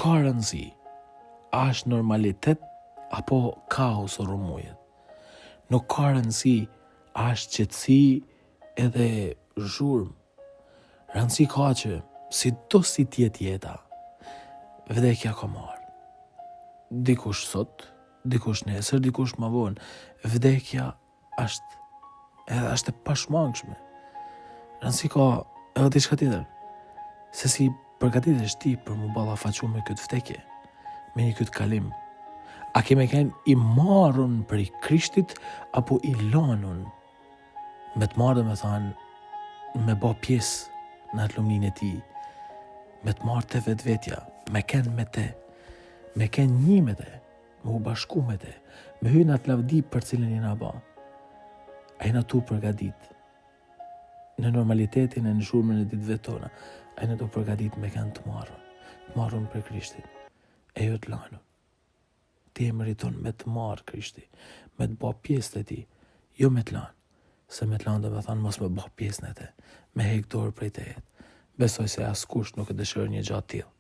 ka rëndësi, a është normalitet apo kaos o rrëmujet. Nuk ka rëndësi, a është qetësi edhe zhurmë. Rëndësi ka që si do si tjetë jeta, vdekja ka marrë. Dikush sot, dikush nesër, dikush më vonë. Vdekja është e pashmangshme. Rëndësi ka edhe diçka tjetër. Se si përgatitesh ti për mu ballafaqu me këtë vdekje, me një këtë kalim. A keme kënë i marrun për i Krishtit, apo i lanun me të marrë dhe me thanë me ba pjesë në atë lumnin e ti, me të marrë të vetvetja, me kënë me te, me kënë një me te, me u bashku me te, me hyjë në atë lavdi për cilën jena ba. A jena tu përgatit në normalitetin e në zhurmën e ditëve tona, a jena tu përgatit me kënë të marrun për Krishtin, e jo të lanun. Ti e meriton me të marrë Krishti, me të ba pjesë të ti, jo me të lanë. Se me të lanë dhe me thanë mos me ba pjesë në te, me hek dorë prej te jetë. Besoj se askush nuk e dëshirë një gjatë tillë.